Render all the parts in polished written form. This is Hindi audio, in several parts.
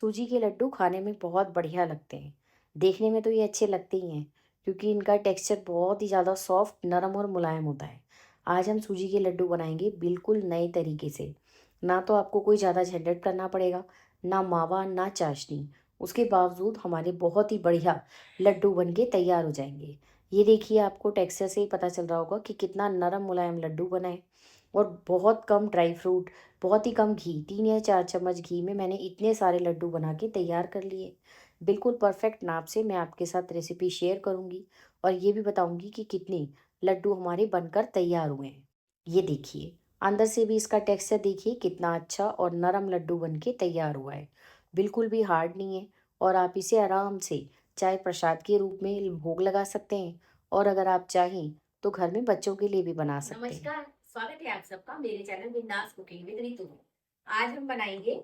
सूजी के लड्डू खाने में बहुत बढ़िया लगते हैं। देखने में तो ये अच्छे लगते ही हैं, क्योंकि इनका टेक्सचर बहुत ही ज़्यादा सॉफ्ट, नरम और मुलायम होता है। आज हम सूजी के लड्डू बनाएंगे बिल्कुल नए तरीके से। ना तो आपको कोई ज़्यादा झंझट करना पड़ेगा, ना मावा, ना चाशनी। उसके बावजूद हमारे बहुत ही बढ़िया लड्डू बन के तैयार हो जाएंगे। ये देखिए, आपको टेक्सचर से ही पता चल रहा होगा कि कितना नरम मुलायम लड्डू बना है। और बहुत कम ड्राई फ्रूट, बहुत ही कम घी, 3 या 4 चम्मच घी में मैंने इतने सारे लड्डू बना के तैयार कर लिए। बिल्कुल परफेक्ट नाप से मैं आपके साथ रेसिपी शेयर करूँगी और ये भी बताऊँगी कि कितने लड्डू हमारे बनकर तैयार हुए हैं। ये देखिए, अंदर से भी इसका टेक्सचर देखिए कितना अच्छा और नरम लड्डू बन के तैयार हुआ है। बिल्कुल भी हार्ड नहीं है और आप इसे आराम से चाहे प्रसाद के रूप में भोग लगा सकते हैं, और अगर आप चाहें तो घर में बच्चों के लिए भी बना सकते हैं। नमस्कार। स्वागत है आप सबका मेरे चैनल बिंदास कुकिंग विद रितु में। आज हम बनाएंगे।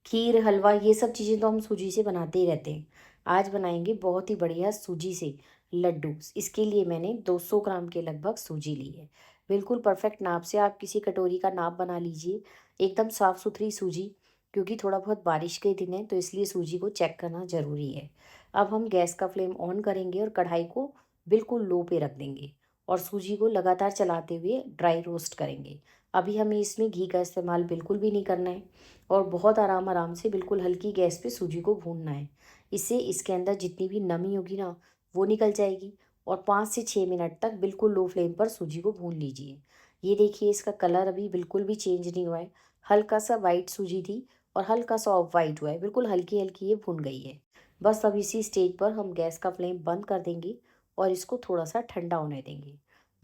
खीर, हलवा, ये सब चीज़ें तो हम सूजी से बनाते ही रहते हैं। आज बनाएंगे बहुत ही बढ़िया सूजी से लड्डू। इसके लिए मैंने 200 ग्राम के लगभग सूजी ली है। बिल्कुल परफेक्ट नाप से आप किसी कटोरी का नाप बना लीजिए। एकदम साफ़ सुथरी सूजी, क्योंकि थोड़ा बहुत बारिश के दिन है तो इसलिए सूजी को चेक करना ज़रूरी है। अब हम गैस का फ्लेम ऑन करेंगे और कढ़ाई को बिल्कुल लो पे रख देंगे और सूजी को लगातार चलाते हुए ड्राई रोस्ट करेंगे। अभी हमें इसमें घी का इस्तेमाल बिल्कुल भी नहीं करना है और बहुत आराम आराम से बिल्कुल हल्की गैस पे सूजी को भूनना है। इससे इसके अंदर जितनी भी नमी होगी ना, वो निकल जाएगी। और 5 से 6 मिनट तक बिल्कुल लो फ्लेम पर सूजी को भून लीजिए। ये देखिए, इसका कलर अभी बिल्कुल भी चेंज नहीं हुआ है। हल्का सा वाइट सूजी थी और हल्का सा ऑफ वाइट हुआ है, बिल्कुल हल्की हल्की ये भुन गई है। बस अब इसी स्टेज पर हम गैस का फ्लेम बंद कर देंगे और इसको थोड़ा सा ठंडा होने देंगे।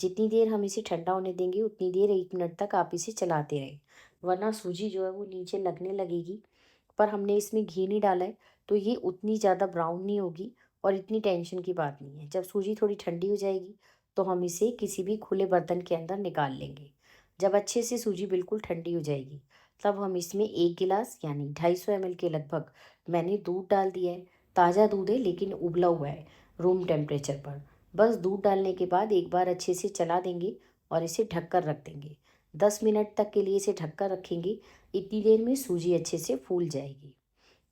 जितनी देर हम इसे ठंडा होने देंगे उतनी देर, 1 मिनट तक आप इसे चलाते रहें, वरना सूजी जो है वो नीचे लगने लगेगी। पर हमने इसमें घी नहीं डाला है, तो ये उतनी ज़्यादा ब्राउन नहीं होगी और इतनी टेंशन की बात नहीं है। जब सूजी थोड़ी ठंडी हो जाएगी तो हम इसे किसी भी खुले बर्तन के अंदर निकाल लेंगे। जब अच्छे से सूजी बिल्कुल ठंडी हो जाएगी, तब हम इसमें 1 गिलास यानी 250 ml के लगभग मैंने दूध डाल दिया है। ताज़ा दूध है लेकिन उबला हुआ है, रूम टेम्परेचर पर। बस दूध डालने के बाद एक बार अच्छे से चला देंगे और इसे ढककर रख देंगे। 10 मिनट तक के लिए इसे ढककर रखेंगे। इतनी देर में सूजी अच्छे से फूल जाएगी।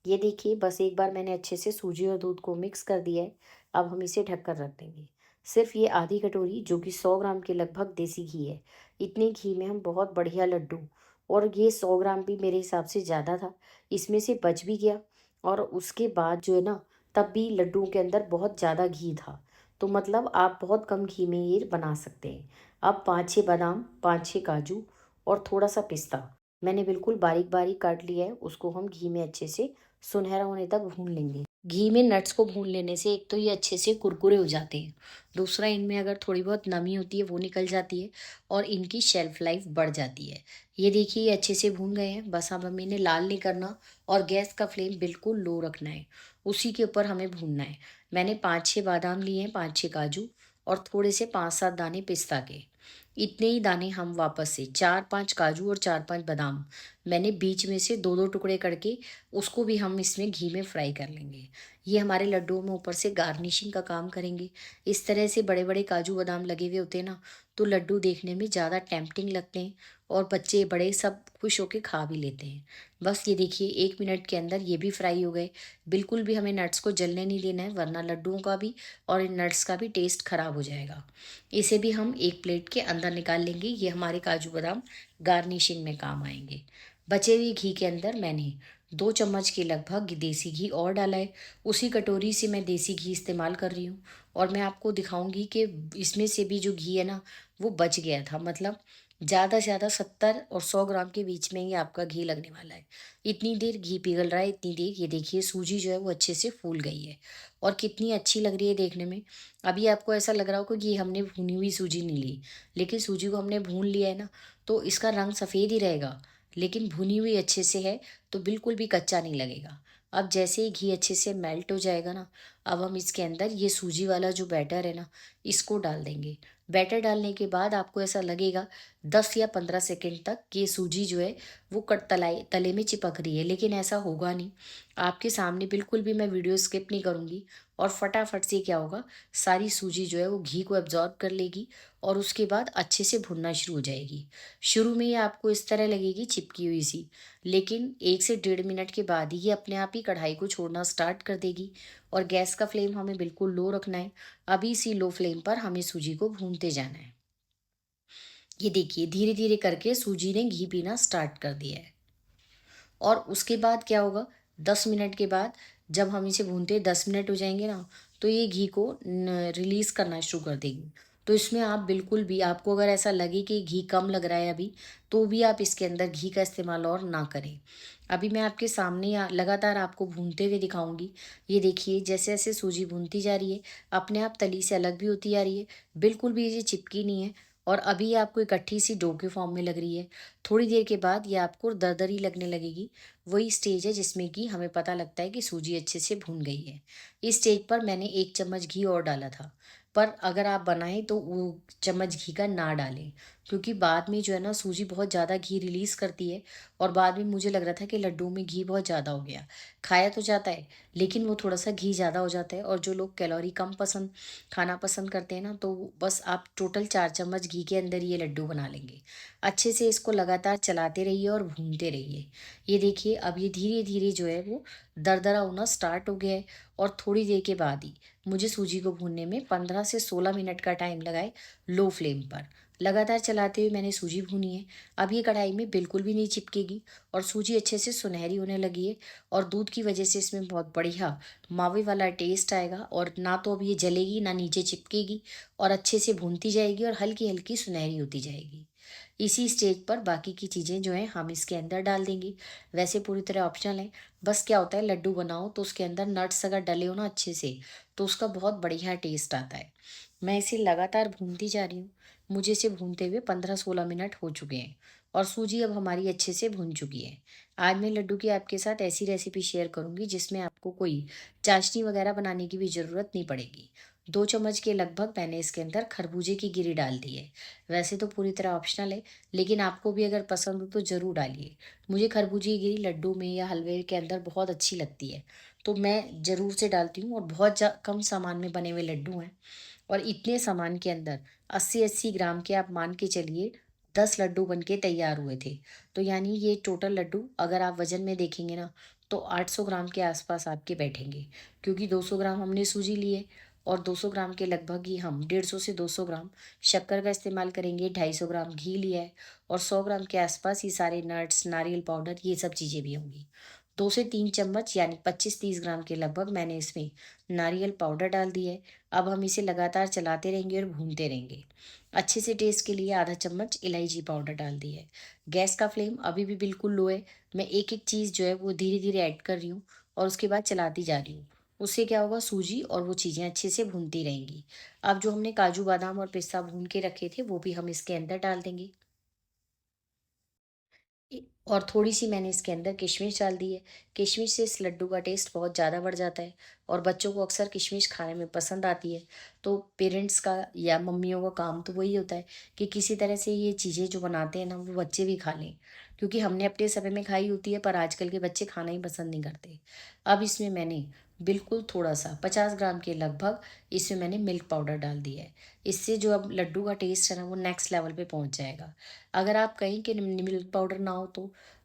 ये देखिए, बस एक बार मैंने अच्छे से सूजी और दूध को मिक्स कर दिया है। अब हम इसे ढककर रख देंगे। सिर्फ ये आधी कटोरी, जो कि 100 ग्राम के लगभग देसी घी है, इतने घी में हम बहुत बढ़िया लड्डू, और ये 100 ग्राम भी मेरे हिसाब से ज़्यादा था, इसमें से बच भी गया। और उसके बाद जो है ना, तब भी लड्डुओं के अंदर बहुत ज़्यादा घी था। तो मतलब आप बहुत कम घी में ये बना सकते हैं। अब 5-6 बादाम, 5-6 काजू और थोड़ा सा पिस्ता मैंने बिल्कुल बारीक बारीक काट लिया है। उसको हम घी में अच्छे से सुनहरा होने तक भून लेंगे। घी में नट्स को भून लेने से एक तो ये अच्छे से कुरकुरे हो जाते हैं, दूसरा इनमें अगर थोड़ी बहुत नमी होती है वो निकल जाती है और इनकी शेल्फ लाइफ बढ़ जाती है। ये देखिए, ये अच्छे से भून गए हैं। बस अब हमें इन्हें लाल नहीं करना और गैस का फ्लेम बिल्कुल लो रखना है। उसी के ऊपर हमें भूनना है। मैंने 5-6 बादाम लिए हैं, 5-6 काजू और थोड़े से 5-7 दाने पिस्ता के। इतने ही दाने हम वापस से 4-5 काजू और 4-5 बादाम मैंने बीच में से दो दो टुकड़े करके उसको भी हम इसमें घी में फ्राई कर लेंगे। ये हमारे लड्डुओं में ऊपर से गार्निशिंग का काम करेंगे। इस तरह से बड़े बड़े काजू बादाम लगे हुए होते हैं ना, तो लड्डू देखने में ज़्यादा टेम्पटिंग लगते हैं और बच्चे बड़े सब खुश होके खा भी लेते हैं। बस ये देखिए, 1 मिनट के अंदर ये भी फ्राई हो गए। बिल्कुल भी हमें नट्स को जलने नहीं देना है, वरना लड्डुओं का भी और इन नट्स का भी टेस्ट खराब हो जाएगा। इसे भी हम एक प्लेट के अंदर निकाल लेंगे। ये हमारे काजू बादाम गार्निशिंग में काम आएंगे। बचे हुए घी के अंदर मैंने 2 चम्मच के लगभग देसी घी और डाला है। उसी कटोरी से मैं देसी घी इस्तेमाल कर रही हूँ और मैं आपको दिखाऊंगी कि इसमें से भी जो घी है ना, वो बच गया था। मतलब ज़्यादा से ज़्यादा 70 और 100 ग्राम के बीच में ही आपका घी लगने वाला है। इतनी देर घी पिघल रहा है, इतनी देर ये देखिए सूजी जो है वो अच्छे से फूल गई है और कितनी अच्छी लग रही है देखने में। अभी आपको ऐसा लग रहा होगा कि ये हमने भुनी हुई सूजी नहीं ली, लेकिन सूजी को हमने भून लिया है ना, तो इसका रंग सफ़ेद ही रहेगा, लेकिन भुनी हुई अच्छे से है तो बिल्कुल भी कच्चा नहीं लगेगा। अब जैसे ही घी अच्छे से मेल्ट हो जाएगा ना, अब हम इसके अंदर ये सूजी वाला जो बैटर है ना, इसको डाल देंगे। बैटर डालने के बाद आपको ऐसा लगेगा 10 या 15 सेकंड तक कि ये सूजी जो है वो कट तलाई तले में चिपक रही है, लेकिन ऐसा होगा नहीं। आपके सामने बिल्कुल भी मैं वीडियो स्किप नहीं करूँगी और फटाफट से क्या होगा, सारी सूजी जो है वो घी को एब्ज़ॉर्ब कर लेगी और उसके बाद अच्छे से भुनना शुरू हो जाएगी। शुरू में ये आपको इस तरह लगेगी चिपकी हुई सी, लेकिन 1 से डेढ़ मिनट के बाद ही ये अपने आप ही कढ़ाई को छोड़ना स्टार्ट कर देगी और गैस का फ्लेम हमें बिल्कुल लो रखना है। अभी इसी लो फ्लेम पर हमें सूजी को भूनते जाना है। ये देखिए धीरे-धीरे करके सूजी ने घी पीना स्टार्ट कर दिया है। और उसके बाद क्या होगा, 10 मिनट के बाद जब हम इसे भूनते 10 मिनट हो जाएँगे ना, तो ये घी को न रिलीज़ करना शुरू कर देगी। तो इसमें आप बिल्कुल भी, आपको अगर ऐसा लगे कि घी कम लग रहा है अभी, तो भी आप इसके अंदर घी का इस्तेमाल और ना करें। अभी मैं आपके सामने लगातार आपको भूनते हुए दिखाऊँगी। ये देखिए जैसे-जैसे सूजी भूनती जा रही है, अपने आप तली से अलग भी होती जा रही है, बिल्कुल भी ये चिपकी नहीं है और अभी ये आपको इकट्ठी सी डो के फॉर्म में लग रही है। थोड़ी देर के बाद ये आपको दरदरी लगने लगेगी। वही स्टेज है जिसमें कि हमें पता लगता है कि सूजी अच्छे से भुन गई है। इस स्टेज पर मैंने 1 चम्मच घी और डाला था, पर अगर आप बनाएँ तो वो चम्मच घी का ना डालें, क्योंकि बाद में जो है ना सूजी बहुत ज़्यादा घी रिलीज़ करती है और बाद में मुझे लग रहा था कि लड्डू में घी बहुत ज़्यादा हो गया। खाया तो जाता है, लेकिन वो थोड़ा-सा घी ज़्यादा हो जाता है और जो लोग कैलोरी कम खाना पसंद करते हैं ना, तो बस आप टोटल 4 चम्मच घी के अंदर ये लड्डू बना लेंगे। अच्छे से इसको लगातार चलाते रहिए और भूनते रहिए। ये देखिए अब ये धीरे-धीरे जो है वो दरदरा होना स्टार्ट हो गया है और थोड़ी देर के बाद ही मुझे सूजी को भूनने में 15 से 16 मिनट का टाइम लगा है लो फ्लेम पर। लगातार चलाते हुए मैंने सूजी भूनी है। अब ये कढ़ाई में बिल्कुल भी नहीं चिपकेगी और सूजी अच्छे से सुनहरी होने लगी है और दूध की वजह से इसमें बहुत बढ़िया मावे वाला टेस्ट आएगा और ना तो अब ये जलेगी ना नीचे चिपकेगी और अच्छे से भूनती जाएगी और हल्की-हल्की सुनहरी होती जाएगी। इसी स्टेज पर बाकी की चीज़ें जो हैं हम इसके अंदर डाल देंगे। वैसे पूरी तरह ऑप्शनल है, बस क्या होता है लड्डू बनाओ तो उसके अंदर नट्स अगर डले हो ना अच्छे से, तो उसका बहुत बढ़िया टेस्ट आता है। मैं इसे लगातार भूनती जा रही हूँ। मुझे इसे भूनते हुए 15-16 मिनट हो चुके हैं और सूजी अब हमारी अच्छे से भुन चुकी है। आज मैं लड्डू की आपके साथ ऐसी रेसिपी शेयर करूँगी जिसमें आपको कोई चाशनी वगैरह बनाने की भी ज़रूरत नहीं पड़ेगी। 2 चम्मच के लगभग मैंने इसके अंदर खरबूजे की गिरी डाल दी है। वैसे तो पूरी तरह ऑप्शनल है, लेकिन आपको भी अगर पसंद हो तो ज़रूर डालिए। मुझे खरबूजे की गिरी लड्डू में या हलवे के अंदर बहुत अच्छी लगती है, तो मैं ज़रूर से डालती हूँ और बहुत कम सामान में बने हुए लड्डू हैं और इतने सामान के अंदर 80-80 ग्राम के आप मान के चलिए 10 लड्डू बन के तैयार हुए थे। तो यानी ये टोटल लड्डू अगर आप वज़न में देखेंगे ना, तो 800 ग्राम के आस-पास आपके बैठेंगे, क्योंकि 200 ग्राम हमने सूजी ली है और 200 ग्राम के लगभग ही हम 150 से 200 ग्राम शक्कर का इस्तेमाल करेंगे, 250 ग्राम घी लिया है और 100 ग्राम के आसपास ये सारे नट्स, नारियल पाउडर ये सब चीज़ें भी होंगी। 2 से 3 चम्मच यानी 25-30 ग्राम के लगभग मैंने इसमें नारियल पाउडर डाल दिया है। अब हम इसे लगातार चलाते रहेंगे और भूनते रहेंगे। अच्छे से टेस्ट के लिए आधा चम्मच इलायची पाउडर डाल दिया है। गैस का फ्लेम अभी भी बिल्कुल लो है। मैं एक-एक चीज़ जो है वो धीरे-धीरे ऐड कर रही हूँ और उसके बाद चलाती जा रही हूँ। उससे क्या होगा, सूजी और वो चीज़ें अच्छे से भूनती रहेंगी। अब जो हमने काजू, बादाम और पिस्ता भून के रखे थे वो भी हम इसके अंदर डाल देंगे। और थोड़ी-सी मैंने इसके अंदर किशमिश डाल दी है। किशमिश से इस लड्डू का टेस्ट बहुत ज़्यादा बढ़ जाता है और बच्चों को अक्सर किशमिश खाने में पसंद आती है। तो पेरेंट्स का या मम्मियों का काम तो वही होता है कि किसी तरह से ये चीज़ें जो बनाते हैं ना, वो बच्चे भी खा लें। क्योंकि हमने अपने समय में खाई होती है, पर आजकल के बच्चे खाना ही पसंद नहीं करते। अब इसमें मैंने बिल्कुल थोड़ा-सा 50 ग्राम के लगभग इसमें मैंने मिल्क पाउडर डाल दिया है। इससे जो अब लड्डू का टेस्ट है ना, वो नेक्स्ट लेवल पे पहुँच जाएगा। अगर आप कहें कि मिल्क पाउडर ना हो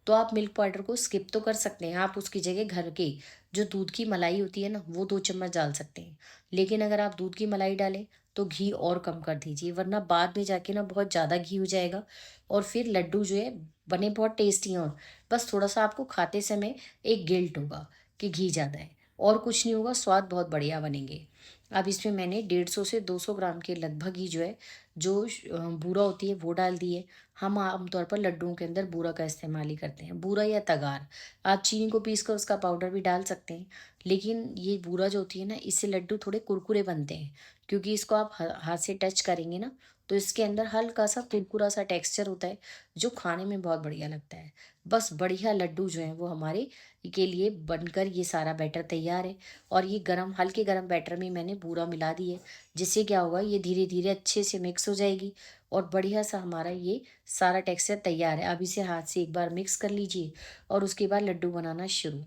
तो आप मिल्क पाउडर को स्किप तो कर सकते हैं। आप उसकी जगह घर के जो दूध की मलाई होती है ना, वो 2 चम्मच डाल सकते हैं। लेकिन अगर आप दूध की मलाई डालें, तो घी और कम कर दीजिए, वरना बाद में जाके ना बहुत ज़्यादा घी हो जाएगा और फिर लड्डू जो है बने बहुत टेस्टी हों। बस थोड़ा-सा आपको खाते समय एक गिल्ट होगा कि घी ज़्यादा है और कुछ नहीं होगा, स्वाद बहुत बढ़िया बनेंगे। अब इसमें मैंने 150 से 200 ग्राम के लगभग ही जो है, बूरा होती है वो डाल दी है। हम आमतौर पर लड्डुओं के अंदर बूरा का इस्तेमाल ही करते हैं, बूरा या तगार। आप चीनी को पीस कर उसका पाउडर भी डाल सकते हैं, लेकिन ये बूरा जो होती है ना, इससे लड्डू थोड़े कुरकुरे बनते हैं, क्योंकि इसको आप हाथ से टच करेंगे ना, तो इसके अंदर हल्का सा कुरकुरा सा टेक्सचर होता है, जो खाने में बहुत बढ़िया लगता है। बस बढ़िया लड्डू जो हैं वो हमारे के लिए बनकर ये सारा बैटर तैयार है। और ये गरम हल्के गरम बैटर में मैंने बूरा मिला दी है, जिससे क्या होगा ये धीरे धीरे अच्छे से मिक्स हो जाएगी और बढ़िया सा हमारा ये सारा टेक्सचर तैयार है। अब इसे हाथ से एक बार मिक्स कर लीजिए और उसके बाद लड्डू बनाना शुरू।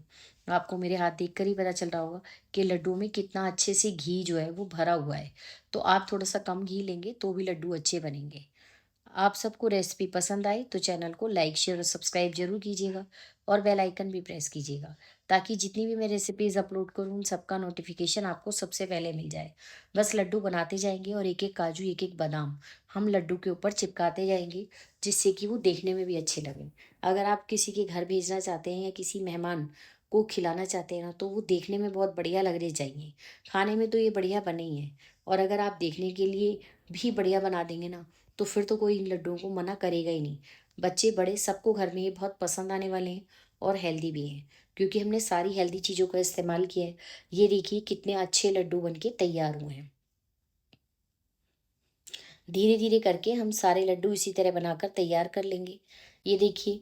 आपको मेरे हाथ देखकर ही पता चल रहा होगा कि लड्डू में कितना अच्छे से घी जो है वो भरा हुआ है। तो आप थोड़ा सा कम घी लेंगे तो भी लड्डू अच्छे बनेंगे। आप सबको रेसिपी पसंद आई तो चैनल को लाइक शेयर और सब्सक्राइब जरूर कीजिएगा और बेल आइकन भी प्रेस कीजिएगा, ताकि जितनी भी मैं रेसिपीज़ अपलोड करूँ उन सबका नोटिफिकेशन आपको सबसे पहले मिल जाए। बस लड्डू बनाते जाएंगे और एक एक काजू एक एक बादाम हम लड्डू के ऊपर चिपकाते जाएंगे, जिससे कि वो देखने में भी अच्छे लगें। अगर आप किसी के घर भेजना चाहते हैं या किसी मेहमान को खिलाना चाहते हैं ना, तो वो देखने में बहुत बढ़िया लगने चाहिए। खाने में तो ये बढ़िया बने ही हैं, और अगर आप देखने के लिए भी बढ़िया बना देंगे ना, तो फिर तो कोई इन लड्डुओं को मना करेगा ही नहीं। बच्चे बड़े सबको घर में ये बहुत पसंद आने वाले हैं और हेल्दी भी हैं, क्योंकि हमने सारी हेल्दी चीज़ों का इस्तेमाल किया है। ये देखिए कितने अच्छे लड्डू बनके तैयार हुए हैं। धीरे धीरे करके हम सारे लड्डू इसी तरह बनाकर तैयार कर लेंगे। ये देखिए,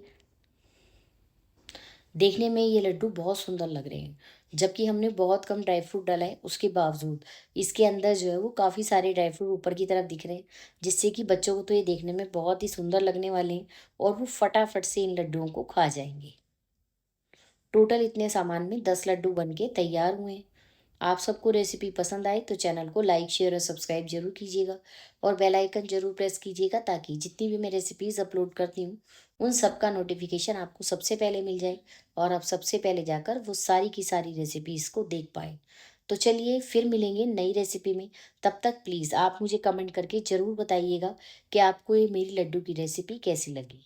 देखने में ये लड्डू बहुत सुंदर लग रहे हैं, जबकि हमने बहुत कम ड्राई फ्रूट डाला है, उसके बावजूद इसके अंदर जो है वो काफ़ी सारे ड्राई फ्रूट ऊपर की तरफ दिख रहे हैं, जिससे कि बच्चों को तो ये देखने में बहुत ही सुंदर लगने वाले हैं और वो फटाफट से इन लड्डुओं को खा जाएंगे। टोटल इतने सामान में 10 लड्डू बन के तैयार हुए हैं। आप सबको रेसिपी पसंद आए तो चैनल को लाइक शेयर और सब्सक्राइब जरूर कीजिएगा और बेल आइकन जरूर प्रेस कीजिएगा, ताकि जितनी भी मैं रेसिपीज़ अपलोड करती हूँ उन सब का नोटिफिकेशन आपको सबसे पहले मिल जाए और आप सबसे पहले जाकर वो सारी की सारी रेसिपीज़ को देख पाएँ। तो चलिए फिर मिलेंगे नई रेसिपी में। तब तक प्लीज़ आप मुझे कमेंट करके ज़रूर बताइएगा कि आपको ये मेरी लड्डू की रेसिपी कैसी लगी।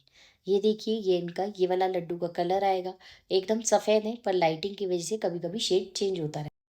ये देखिए, ये इनका ये वाला लड्डू का कलर आएगा, एकदम सफ़ेद है पर लाइटिंग की वजह से कभी कभी शेड चेंज होता है।